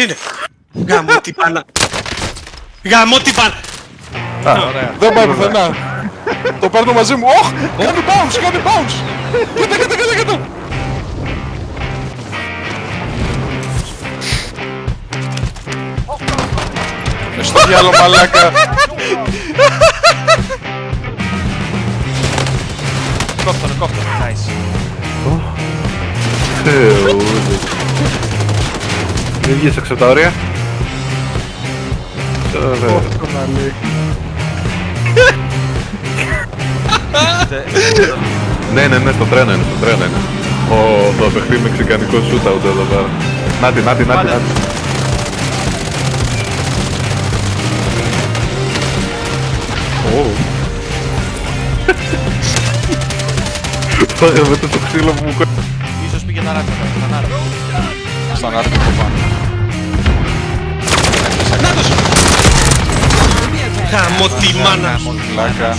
Τι είναι? Γαμώ την πάνα. Γαμώ την πάνα. Δεν πάει πουθενά. Το παίρνω μαζί μου. Ωχ! Κάνει bounce, κάνει bounce! Κοίτα! Στο διάλο μαλάκα. Κόφτονε, nice. Δεν βγες έξω από τα όρια. Ναι, στο τρένο είναι, το παιχτεί μεξικανικό shootout εδώ πέρα. Νάτι. Φάγαμε το ξύλο που μου κόλλησε. Ίσως πήγε τα ράτσα, Σαν άρτη από πάνω. Νάτος! Γαμώ τη μάνα. Μαλάκα.